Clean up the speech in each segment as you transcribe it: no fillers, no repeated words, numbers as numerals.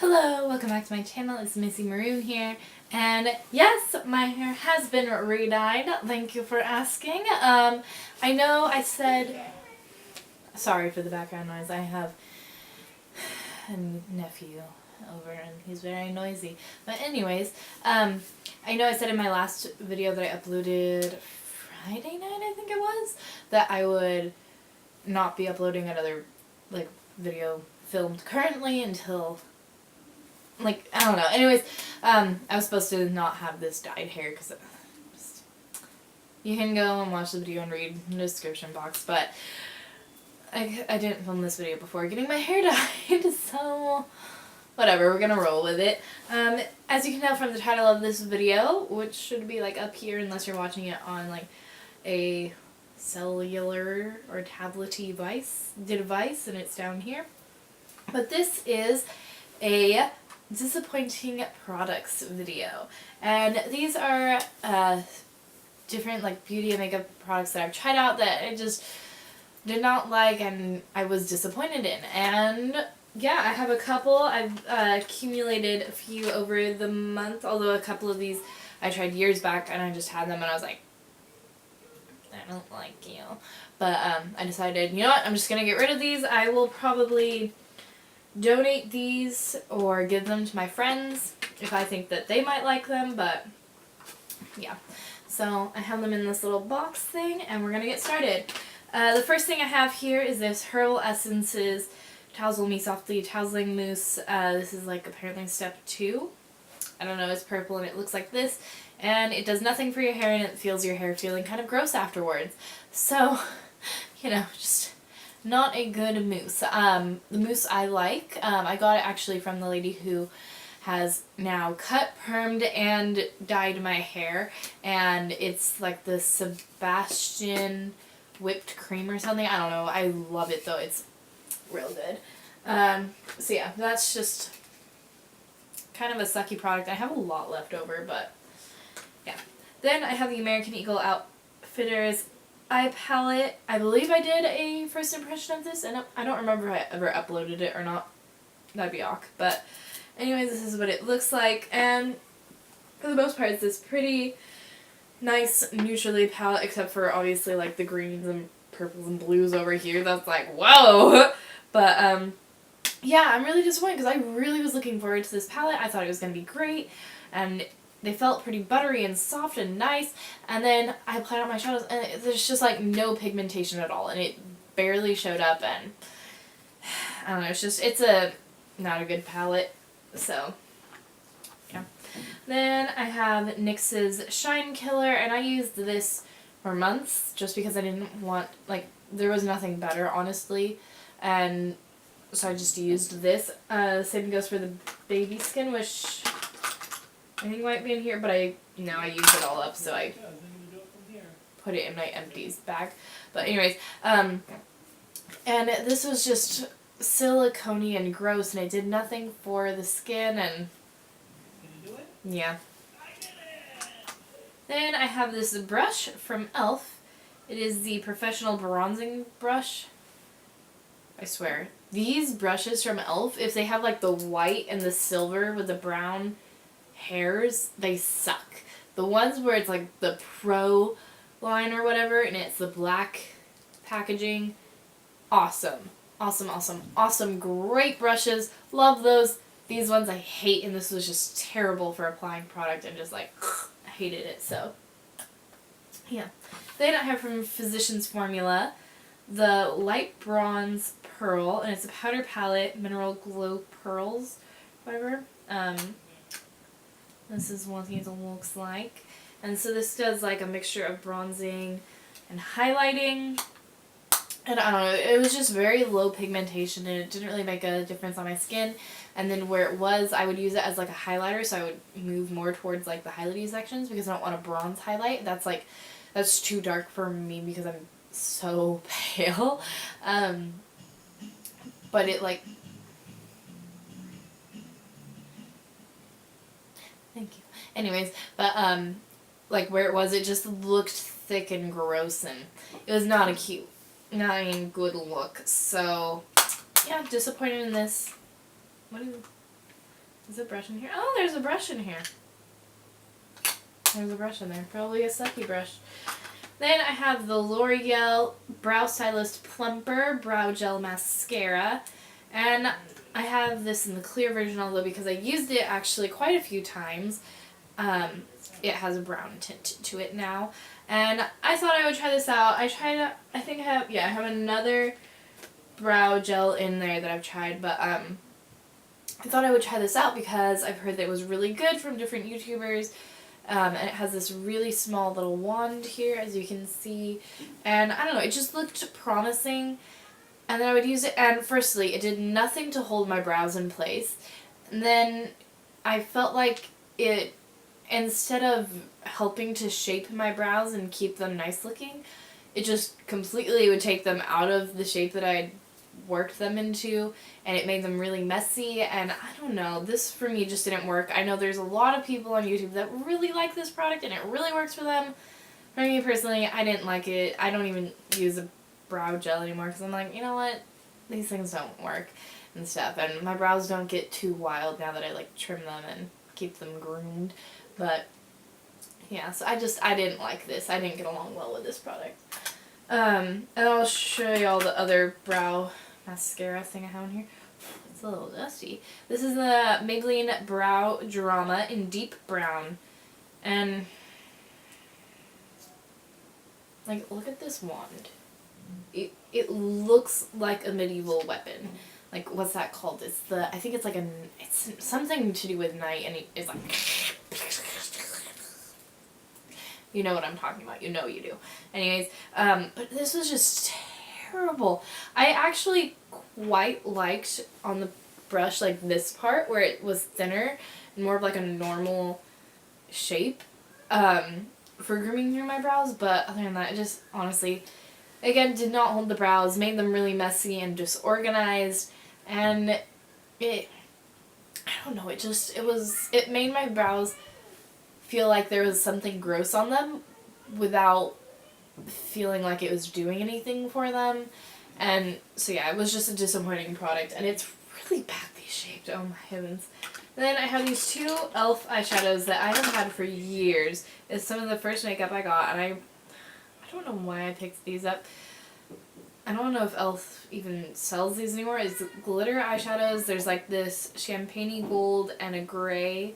Hello, welcome back to my channel. It's MissyMaroon here, and yes, my hair has been re-dyed. Thank you for asking. I know I said, sorry for the background noise, I have a nephew over and he's very noisy. But anyways, I know I said in my last video that I uploaded Friday night, I think it was, that I would not be uploading another video filmed currently until I don't know. Anyways, I was supposed to not have this dyed hair because you can go and watch the video and read the description box, but I didn't film this video before getting my hair dyed, so whatever, we're gonna roll with it. As you can tell from the title of this video, which should be up here unless you're watching it on a cellular or tablet-y device, and it's down here. But this is a Disappointing Products video, and these are different beauty and makeup products that I've tried out that I just did not like and I was disappointed in. And yeah, I have a couple. I've accumulated a few over the month, although a couple of these I tried years back and I just had them and I was like, I don't like you. But I decided, you know what, I'm just gonna get rid of these. I will probably donate these or give them to my friends if I think that they might like them, but yeah. So I have them in this little box thing and we're gonna get started. The first thing I have here is this Herbal Essences Tousle Me Softly Tousling Mousse. This is apparently step 2. I don't know, it's purple and it looks like this, and it does nothing for your hair and it feels your hair feeling kind of gross afterwards. So, you know, just not a good mousse. The mousse I like. I got it actually from the lady who has now cut, permed, and dyed my hair, and it's the Sebastian whipped cream or something. I don't know. I love it though. It's real good. So yeah, that's just kind of a sucky product. I have a lot left over, but yeah. Then I have the American Eagle Outfitters eye palette. I believe I did a first impression of this, and I don't remember if I ever uploaded it or not. That'd be awk. But anyways, this is what it looks like, and for the most part it's this pretty nice neutrally palette, except for obviously the greens and purples and blues over here. That's whoa! But yeah, I'm really disappointed because I really was looking forward to this palette. I thought it was going to be great, and they felt pretty buttery and soft and nice, and then I applied on my shadows and there's just no pigmentation at all, and it barely showed up, and I don't know, it's not a good palette, so yeah. Then I have NYX's Shine Killer, and I used this for months just because I didn't want, there was nothing better, honestly, and so I just used this. Same goes for the Baby Skin, which I think might be in here, but I used it all up, so I put it in my empties bag. But anyways, and this was just silicone-y and gross, and it did nothing for the skin, and yeah. Then I have this brush from e.l.f. It is the Professional Bronzing Brush. I swear, these brushes from e.l.f., if they have the white and the silver with the brown hairs, they suck. The ones where it's the Pro line or whatever and it's the black packaging, awesome. Awesome, great brushes, love those. These ones I hate, and this was just terrible for applying product, and just I hated it, so yeah. Then I have from Physicians Formula the Light Bronze Pearl, and it's a powder palette, Mineral Glow Pearls, whatever. This is what it looks like. And so this does a mixture of bronzing and highlighting. And I don't know, it was just very low pigmentation and it didn't really make a difference on my skin. And then where it was, I would use it as a highlighter, so I would move more towards the highlighty sections because I don't want a bronze highlight. That's too dark for me because I'm so pale. But it thank you. Anyways, but where it was, it just looked thick and gross, and it was not a good look. So yeah, disappointed in this. What is it? Is a brush in here? Oh, there's a brush in here. There's a brush in there. Probably a sucky brush. Then I have the L'Oreal Brow Stylist Plumper Brow Gel Mascara. And I have this in the clear version, although because I used it actually quite a few times, it has a brown tint to it now. And I thought I would try this out. I have another brow gel in there that I've tried, but I thought I would try this out because I've heard that it was really good from different YouTubers. And it has this really small little wand here, as you can see. And I don't know, it just looked promising. And then I would use it, and firstly, it did nothing to hold my brows in place. And then I felt like it, instead of helping to shape my brows and keep them nice looking, it just completely would take them out of the shape that I had worked them into, and it made them really messy. And I don't know, this for me just didn't work. I know there's a lot of people on YouTube that really like this product and it really works for them. For me personally, I didn't like it. I don't even use a brow gel anymore because I'm like, you know what, these things don't work and stuff, and my brows don't get too wild now that I like trim them and keep them groomed. But yeah, so I didn't like this. I didn't get along well with this product. And I'll show you all the other brow mascara thing I have in here. It's a little dusty. This is the Maybelline Brow Drama in Deep Brown. And, like, look at this wand. It looks like a medieval weapon. Like, what's that called? I think it's like it's something to do with night, and it's like, you know what I'm talking about. You know you do. Anyways, but this was just terrible. I actually quite liked on the brush, like this part where it was thinner and more of like a normal shape, for grooming through my brows, but other than that, it just honestly, again, did not hold the brows, made them really messy and disorganized, and I don't know, it made my brows feel like there was something gross on them without feeling like it was doing anything for them. And so yeah, it was just a disappointing product, and it's really badly shaped. Oh my heavens. Then I have these two e.l.f. eyeshadows that I have had for years. It's some of the first makeup I got, and I don't know why I picked these up. I don't know if e.l.f. even sells these anymore. It's glitter eyeshadows. There's like this champagne gold and a gray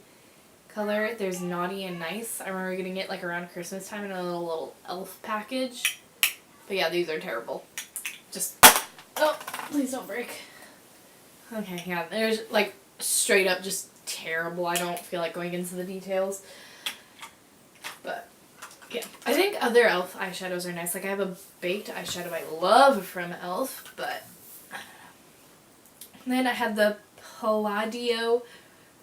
color. There's Naughty and Nice. I remember getting it like around Christmas time in a little e.l.f. package. But yeah, these are terrible. Oh, please don't break. Okay, yeah, there's like straight up just terrible. I don't feel like going into the details. But yeah, I think other e.l.f. eyeshadows are nice. Like I have a baked eyeshadow I love from e.l.f., but then I had the Palladio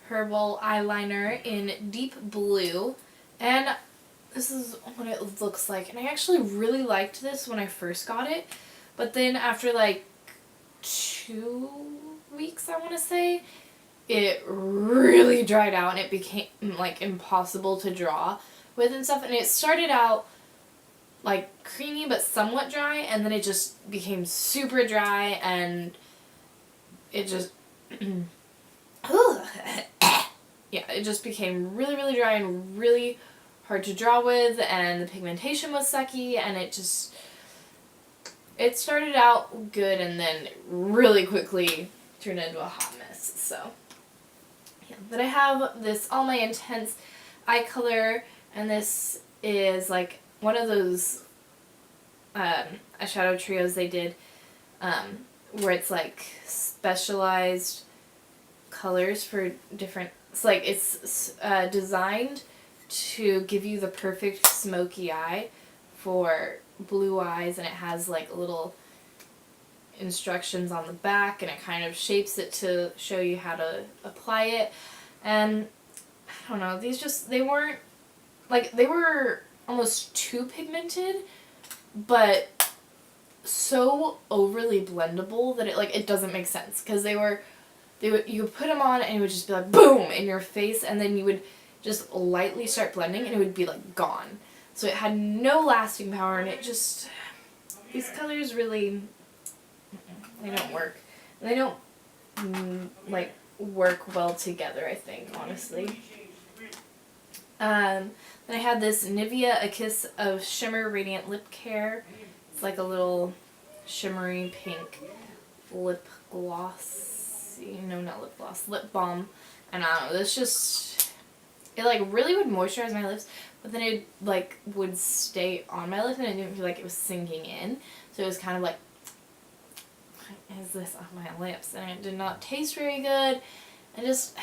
Herbal Eyeliner in Deep Blue, and this is what it looks like. And I actually really liked this when I first got it, but then after like 2 weeks, I want to say, it really dried out and it became like impossible to draw with and stuff. And it started out like creamy but somewhat dry, and then it just became super dry, and it just yeah, it just became really, really dry and really hard to draw with, and the pigmentation was sucky, and it started out good and then really quickly turned into a hot mess. So yeah, but I have this All My Intense eye color, and this is like one of those eyeshadow trios they did, where it's like specialized colors for different, it's designed to give you the perfect smoky eye for blue eyes, and it has like little instructions on the back, and it kind of shapes it to show you how to apply it. And I don't know, they were almost too pigmented, but so overly blendable that it doesn't make sense, because you would put them on and it would just be like boom in your face, and then you would just lightly start blending and it would be like gone. So it had no lasting power, and these colors really, they don't work. They don't work well together, I think, honestly. Then I had this Nivea A Kiss of Shimmer Radiant Lip Care. It's like a little shimmery pink lip gloss. No, not lip gloss. Lip balm. And I don't know, this just... It like really would moisturize my lips, but then it like would stay on my lips and I didn't feel like it was sinking in. So it was kind of like, what is this on my lips? And it did not taste very good. And just,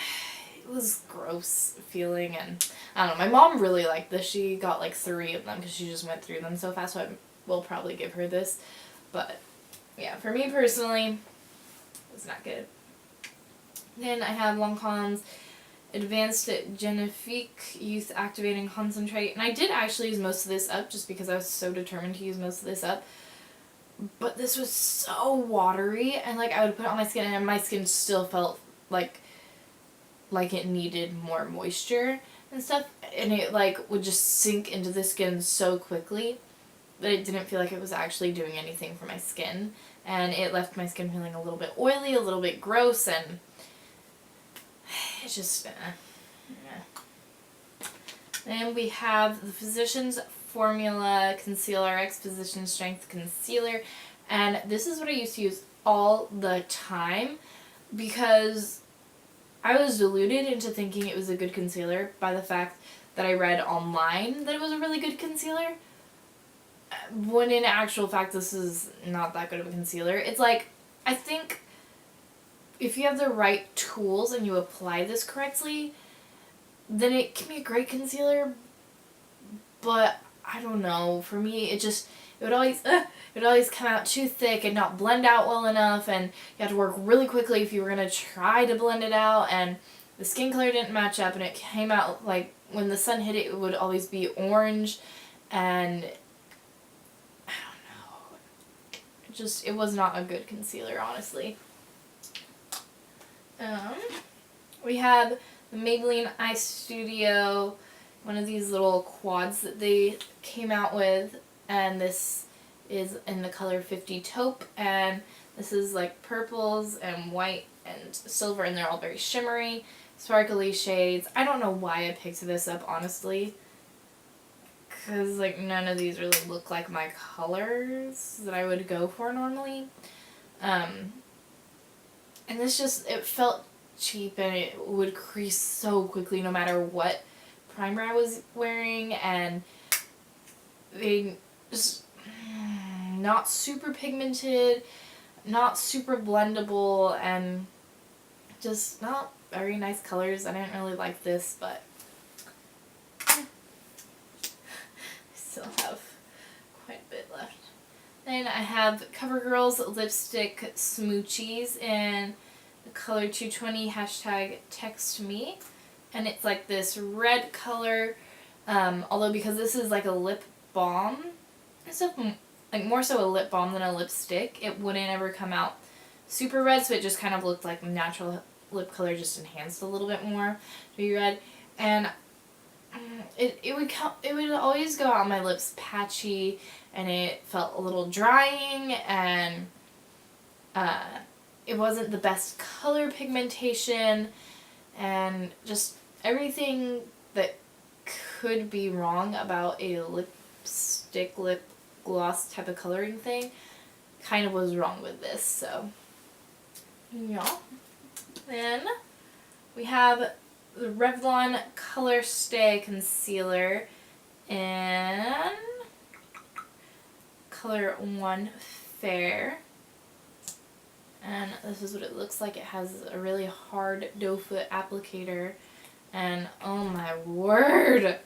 it was gross feeling. And I don't know, my mom really liked this. She got like 3 of them because she just went through them so fast. So I will probably give her this. But yeah, for me personally, it was not good. Then I have Lancome's Advanced Genifique Youth Activating Concentrate. And I did actually use most of this up just because I was so determined to use most of this up. But this was so watery, and like I would put it on my skin and my skin still felt like it needed more moisture and stuff. And it like would just sink into the skin so quickly that it didn't feel like it was actually doing anything for my skin. And it left my skin feeling a little bit oily, a little bit gross, and it's just, Then we have the Physicians Formula Concealer X Physician Strength Concealer. And this is what I used to use all the time because I was deluded into thinking it was a good concealer by the fact that I read online that it was a really good concealer. When in actual fact, this is not that good of a concealer. It's like, I think if you have the right tools and you apply this correctly, then it can be a great concealer. But I don't know. For me, it would always come out too thick and not blend out well enough, and you had to work really quickly if you were gonna try to blend it out, and the skin color didn't match up, and it came out like when the sun hit it, it would always be orange, and I don't know. It was not a good concealer, honestly. We have the Maybelline Eye Studio, one of these little quads that they came out with, and this is in the color 50 Taupe, and this is like purples and white and silver, and they're all very shimmery, sparkly shades. I don't know why I picked this up, honestly, because like none of these really look like my colors that I would go for normally. And this just, it felt cheap, and it would crease so quickly no matter what primer I was wearing, and they just not super pigmented, not super blendable, and just not very nice colors. I didn't really like this, but I still have quite a bit left. Then I have CoverGirl's Lipstick Smoochies in the color 220 #TextMe. And it's like this red color, although because this is like a lip balm, so like more so a lip balm than a lipstick, it wouldn't ever come out super red, so it just kind of looked like natural lip color, just enhanced a little bit more to be red. And it would always go out on my lips patchy, and it felt a little drying, and it wasn't the best color pigmentation, and just everything that could be wrong about a lipstick, lip gloss type of coloring thing kind of was wrong with this, so yeah. Then we have the Revlon Color Stay Concealer in color 1 Fair. And this is what it looks like. It has a really hard doe foot applicator. And oh my word!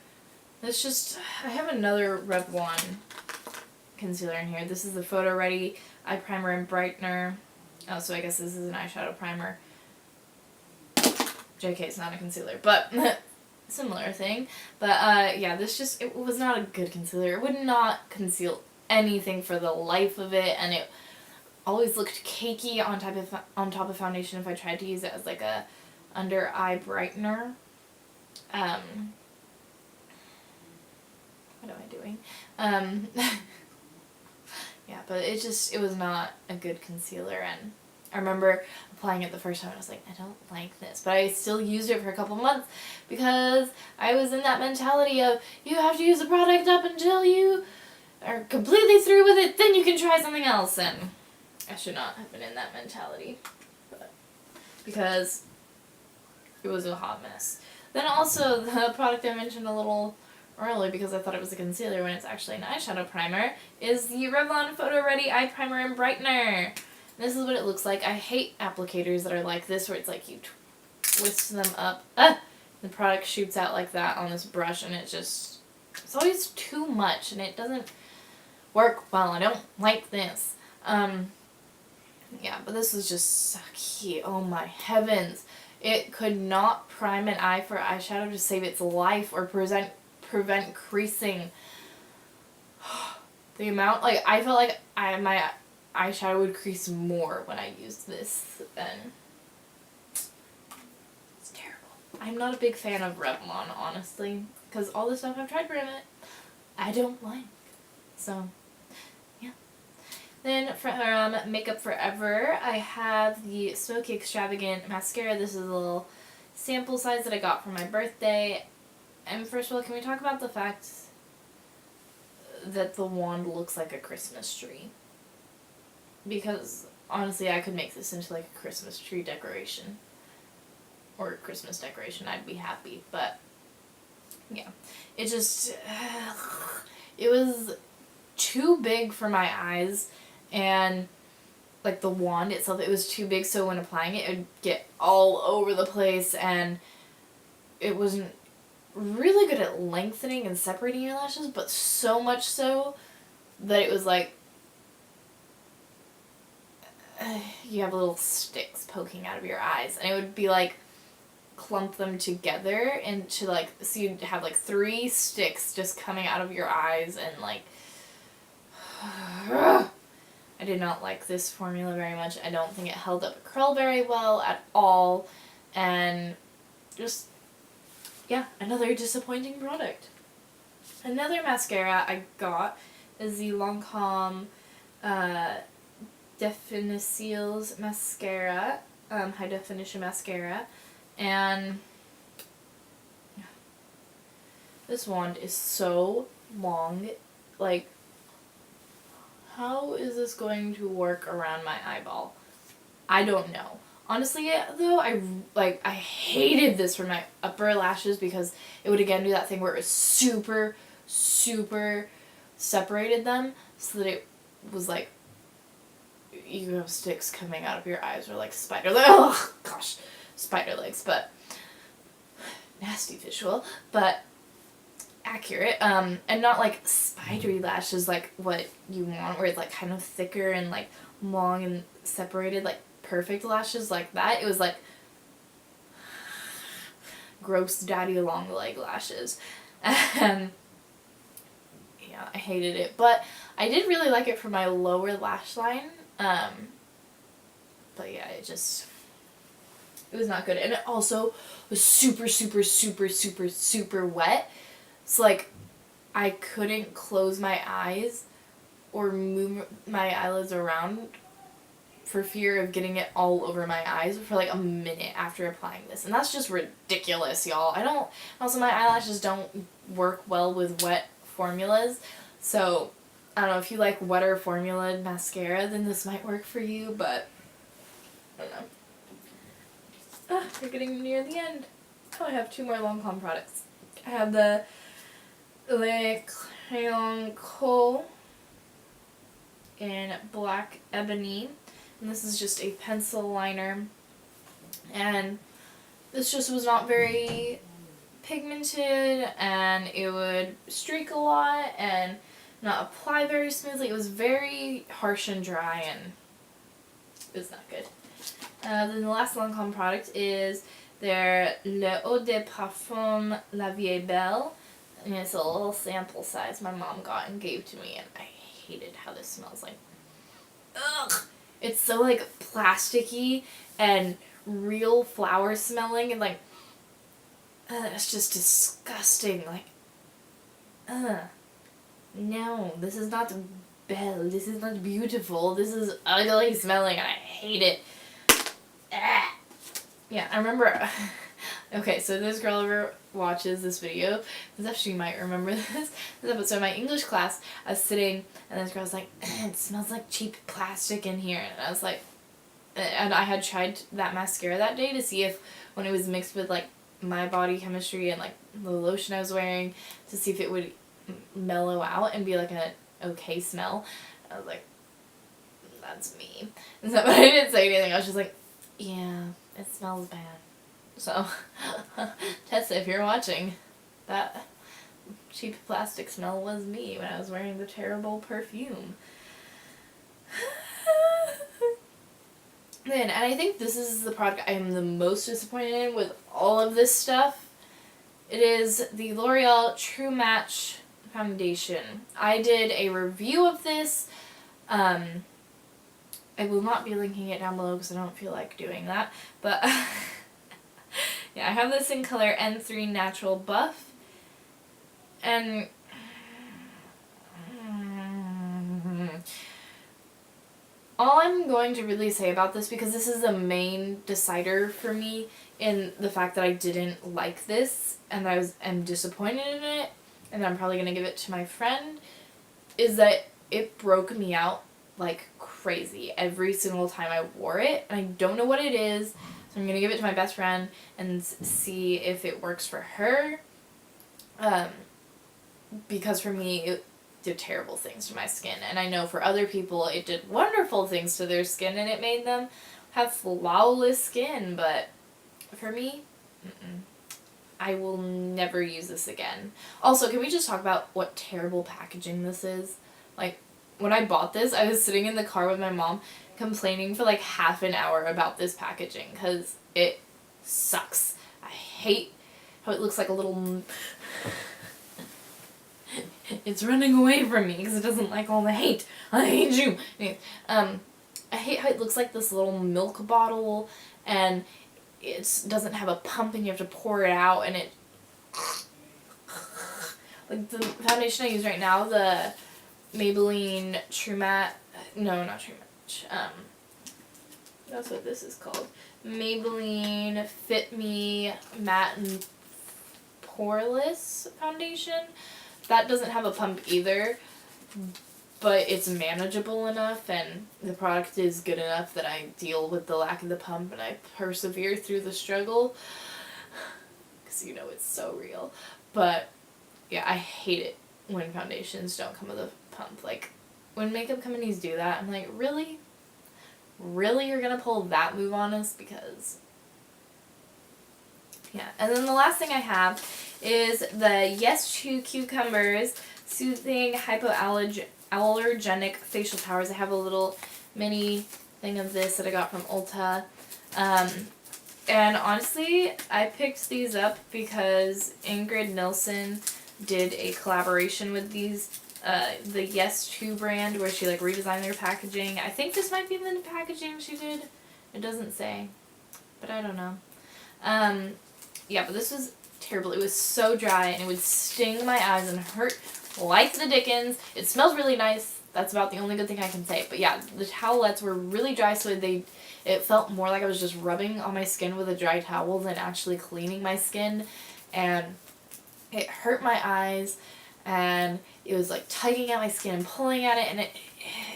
It's just, I have another Revlon concealer in here. This is the Photo Ready Eye Primer and Brightener. Oh, so I guess this is an eyeshadow primer. JK, it's not a concealer, but similar thing. But yeah, this just, it was not a good concealer. It would not conceal anything for the life of it, and it always looked cakey on top of foundation if I tried to use it as like a under eye brightener. What am I doing? Yeah, but it was not a good concealer, and I remember applying it the first time and I was like, I don't like this. But I still used it for a couple months because I was in that mentality of you have to use the product up until you are completely through with it, then you can try something else. And I should not have been in that mentality. But because it was a hot mess. Then also the product I mentioned a little earlier because I thought it was a concealer when it's actually an eyeshadow primer is the Revlon Photo Ready Eye Primer and Brightener. This is what it looks like. I hate applicators that are like this where it's like you twist them up. The product shoots out like that on this brush and it's always too much and it doesn't work well. I don't like this. Yeah, but this is just so cute. Oh my heavens. It could not prime an eye for eyeshadow to save its life or prevent creasing. The amount, like, I felt like my eyeshadow would crease more when I used this than... It's terrible. I'm not a big fan of Revlon, honestly, because all the stuff I've tried from it, I don't like. So, yeah. Then from Makeup Forever, I have the Smoky Extravagant Mascara. This is a little sample size that I got for my birthday. And first of all, can we talk about the fact that the wand looks like a Christmas tree? Because, honestly, I could make this into, like, a Christmas tree decoration. Or a Christmas decoration. I'd be happy. But, yeah. It just... it was too big for my eyes. And, like, the wand itself, it was too big. So when applying it, it would get all over the place. And it wasn't really good at lengthening and separating your lashes. But so much so that it was, like... you have little sticks poking out of your eyes, and it would be like clump them together into like, so you'd have like 3 sticks just coming out of your eyes, and like I did not like this formula very much. I don't think it held up curl very well at all, and just, yeah, another disappointing product. Another mascara I got is the Lancome Definitions mascara, high definition mascara, and this wand is so long. Like, how is this going to work around my eyeball? I don't know. Honestly, though, I hated this for my upper lashes because it would again do that thing where it was super, super separated them so that it was like you have sticks coming out of your eyes or like spider legs. Oh gosh, spider legs, but nasty visual, but accurate. And not like spidery lashes like what you want, where it's like kind of thicker and like long and separated, like perfect lashes like that. It was like gross daddy long leg lashes. And yeah, I hated it, but I did really like it for my lower lash line. But yeah, it was not good. And it also was super, super, super, super, super wet. So like, I couldn't close my eyes or move my eyelids around for fear of getting it all over my eyes for like a minute after applying this. And that's just ridiculous, y'all. Also my eyelashes don't work well with wet formulas. So, I don't know, if you like wetter formula mascara, then this might work for you, but I don't know. We're getting near the end. Oh, I have 2 more Lancome products. I have the Le Crayon Coal in Black Ebony, and this is just a pencil liner, and this just was not very pigmented, and it would streak a lot, and not apply very smoothly. It was very harsh and dry, and it was not good. Then the last Lancome product is their Le Eau de Parfum La Vie est Belle, and it's a little sample size my mom got and gave to me, and I hated how this smells like. Ugh! It's so like plasticky and real flower smelling, and like, it's just disgusting. Like, no, this is not belle, this is not beautiful, this is ugly smelling, and I hate it. Yeah, I remember. Okay, so this girl ever watches this video, she might remember this. So in my English class, I was sitting, and this girl's like, "It smells like cheap plastic in here," and I was like, and I had tried that mascara that day to see if, when it was mixed with like my body chemistry and like the lotion I was wearing, to see if it would mellow out and be like an okay smell. I was like, that's me. And so, but I didn't say anything. I was just like, yeah, it smells bad. So, Tessa, if you're watching, that cheap plastic smell was me when I was wearing the terrible perfume. And I think this is the product I am the most disappointed in with all of this stuff. It is the L'Oreal True Match Foundation. I did a review of this. I will not be linking it down below because I don't feel like doing that. But yeah, I have this in color N3 Natural Buff. And all I'm going to really say about this, because this is the main decider for me in the fact that I didn't like this and am disappointed in it, and I'm probably going to give it to my friend, is that it broke me out like crazy every single time I wore it, and I don't know what it is, so I'm going to give it to my best friend and see if it works for her, because for me it did terrible things to my skin, and I know for other people it did wonderful things to their skin and it made them have flawless skin, but for me, I will never use this again. Also, can we just talk about what terrible packaging this is? Like, when I bought this, I was sitting in the car with my mom complaining for like half an hour about this packaging because it sucks. I hate how it looks like a little... It's running away from me because it doesn't like all the hate. I hate you. Anyways, I hate how it looks like this little milk bottle, and it doesn't have a pump, and you have to pour it out, and it... Like, the foundation I use right now, the Maybelline True Matte... No, not True Matte. That's what this is called. Maybelline Fit Me Matte and Poreless Foundation. That doesn't have a pump either, but it's manageable enough, and the product is good enough that I deal with the lack of the pump, and I persevere through the struggle, because you know it's so real. But yeah, I hate it when foundations don't come with a pump. Like, when makeup companies do that, I'm like, really? Really, you're gonna pull that move on us? Because... yeah, and then the last thing I have is the Yes Chew Cucumbers Soothing Hypoallergenic Facial Towers. I have a little mini thing of this that I got from Ulta. And honestly, I picked these up because Ingrid Nilsson did a collaboration with these, the Yes Chew brand, where she like redesigned their packaging. I think this might be the packaging she did. It doesn't say, but I don't know. Yeah, but this was terrible. It was so dry, and it would sting my eyes and hurt like the dickens. It smells really nice. That's about the only good thing I can say. But yeah, the towelettes were really dry, so it felt more like I was just rubbing on my skin with a dry towel than actually cleaning my skin. And it hurt my eyes, and it was like tugging at my skin and pulling at it,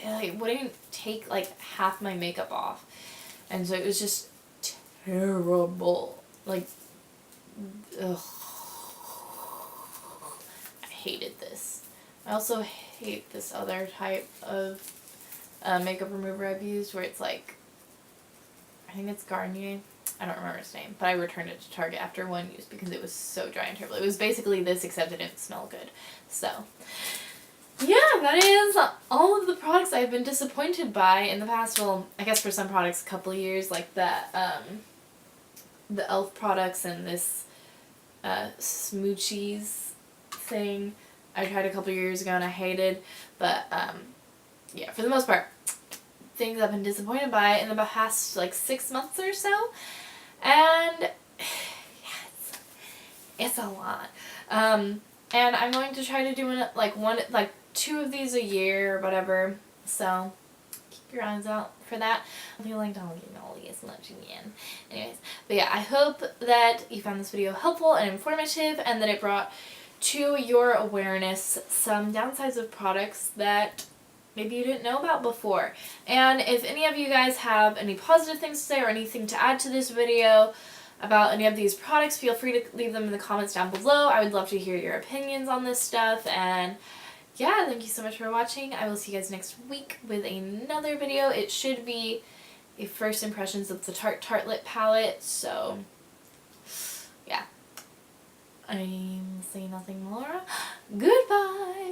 and it wouldn't take like half my makeup off. And so it was just terrible. Like, ugh. I hated this. I also hate this other type of makeup remover I've used, where it's like, I think it's Garnier. I don't remember its name, but I returned it to Target after one use because it was so dry and terrible. It was basically this, except it didn't smell good. So, yeah, that is all of the products I've been disappointed by in the past. Well, I guess for some products, a couple of years, like the e.l.f. products and this Smoochies thing I tried a couple years ago and I hated, but yeah, for the most part, things I've been disappointed by in the past like 6 months or so, and yeah, it's a lot. And I'm going to try to do like 2 of these a year or whatever, so your eyes out for that. I feel like Dolly as much again. Anyways, but yeah, I hope that you found this video helpful and informative, and that it brought to your awareness some downsides of products that maybe you didn't know about before. And if any of you guys have any positive things to say or anything to add to this video about any of these products, feel free to leave them in the comments down below. I would love to hear your opinions on this stuff. And yeah, thank you so much for watching. I will see you guys next week with another video. It should be a first impressions of the Tarte Tartelette palette. So yeah, I'm saying nothing more. Goodbye.